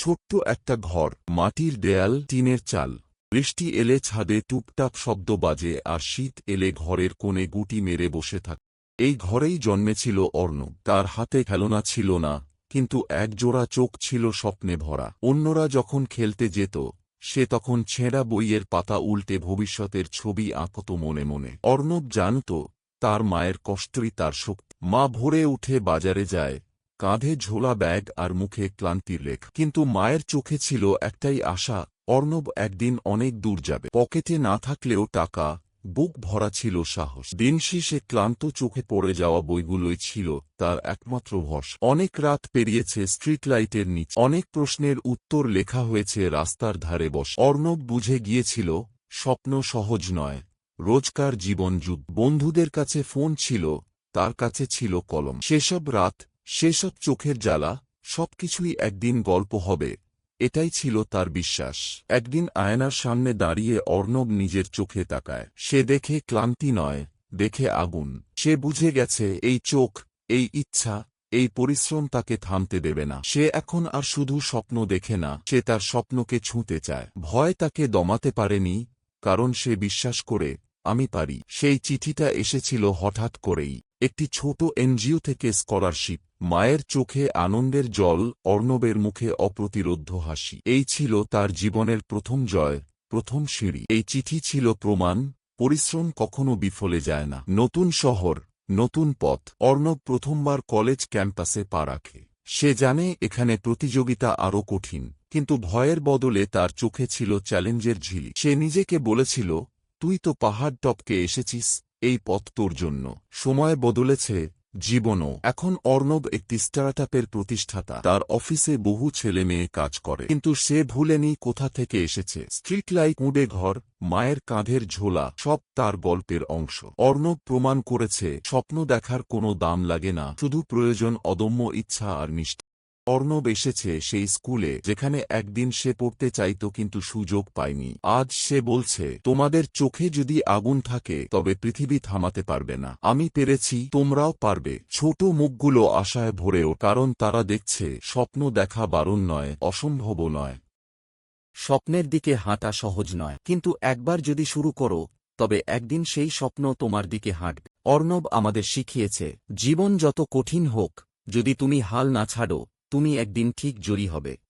ছোট্ট একটা ঘর, মাটির দেয়াল, টিনের চাল। বৃষ্টি এলে ছাদে টুপটাপ শব্দ বাজে আর শীত এলে ঘরের কোণে গুটি মেরে বসে থাকে। এই ঘরেই জন্মেছিল অর্ণব। তার হাতে খেলনা ছিল না, কিন্তু একজোড়া চোখ ছিল স্বপ্নে ভরা। অন্যরা যখন খেলতে যেত, সে তখন ছেঁড়া বইয়ের পাতা উল্টে ভবিষ্যতের ছবি আঁকত মনে মনে। অর্ণব জানত তার মায়ের কষ্টই তার শক্তি। মা ভোরে উঠে বাজারে যায়, কাঁধে ঝোলা ব্যাগ আর মুখে ক্লান্তির রেখা। কিন্তু মায়ের চোখে ছিল একটাই আশা, অর্ণব একদিন অনেক দূর যাবে। পকেটে না থাকলেও টাকা, বুক ভরা ছিল সাহস। দিন শেষে ক্লান্ত চোখে পড়ে যাওয়া বইগুলোই ছিল তার একমাত্র ভরসা। অনেক রাত পেরিয়েছে স্ট্রিট লাইটের নিচে, অনেক প্রশ্নের উত্তর লেখা হয়েছে রাস্তার ধারে বসে। অর্ণব বুঝে গিয়েছিল স্বপ্ন সহজ নয়, রোজকার জীবন যুদ্ধ। বন্ধুদের কাছে ফোন ছিল, তার কাছে ছিল কলম। সেসব রাত, সেসব চোখের জ্বালা, সবকিছুই একদিন গল্প হবে, এটাই ছিল তার বিশ্বাস। একদিন আয়নার সামনে দাঁড়িয়ে অর্ণব নিজের চোখে তাকায়। সে দেখে ক্লান্তি নয়, দেখে আগুন। সে বুঝে গেছে এই চোখ, এই ইচ্ছা, এই পরিশ্রম তাকে থামতে দেবে না। সে এখন আর শুধু স্বপ্ন দেখে না, সে তার স্বপ্নকে ছুঁতে চায়। ভয় তাকে দমাতে পারেনি, কারণ সে বিশ্বাস করে আমি পারি। সেই চিঠিটা এসেছিল হঠাৎ করেই, একটি ছোট এনজিও থেকে স্কলারশিপ। মায়ের চোখে আনন্দের জল, অর্ণবের মুখে অপ্রতিরোধ্য হাসি। এই ছিল তার জীবনের প্রথম জয়, প্রথম সিঁড়ি। এই চিঠি ছিল প্রমাণ, পরিশ্রম কখনো বিফলে যায় না। নতুন শহর, নতুন পথ। অর্ণব প্রথমবার কলেজ ক্যাম্পাসে পা রাখে। সে জানে এখানে প্রতিযোগিতা আরও কঠিন, কিন্তু ভয়ের বদলে তার চোখে ছিল চ্যালেঞ্জের ঝিলি। সে নিজেকে বলেছিল, তুই তো পাহাড় টপকে এসেছিস, এই পথ তোর জন্য। সময় বদলেছে, জীবনও। এখন অর্ণব একটি স্টার্টআপের প্রতিষ্ঠাতা। তার অফিসে বহু ছেলে মেয়ে কাজ করে, কিন্তু সে ভুলেনি কোথা থেকে এসেছে। স্ট্রিট লাইট, মুডে ঘর, মায়ের কাঁধের ঝোলা, সব তার গল্পের অংশ। অর্ণব প্রমাণ করেছে স্বপ্ন দেখার কোনো দাম লাগে না, শুধু প্রয়োজন অদম্য ইচ্ছা আর নিষ্ঠা। অর্ণব এসেছে সেই স্কুলে যেখানে একদিন সে পড়তে চাইত কিন্তু সুযোগ পায়নি। আজ সে বলছে, তোমাদের চোখে যদি আগুন থাকে তবে পৃথিবী থামাতে পারবে না। আমি পেরেছি, তোমরাও পারবে। ছোট মুখগুলো আশায় ভরে ওঠে, কারণ তারা দেখছে স্বপ্ন দেখা বারণ নয়, অসম্ভবও নয়। স্বপ্নের দিকে হাঁটা সহজ নয়, কিন্তু একবার যদি শুরু করো, তবে একদিন সেই স্বপ্ন তোমার দিকে হাঁটবে। অর্ণব আমাদের শিখিয়েছে, জীবন যত কঠিন হোক, যদি তুমি হাল না ছাড়ো, তুমি একদিন ঠিক জয়ী হবে।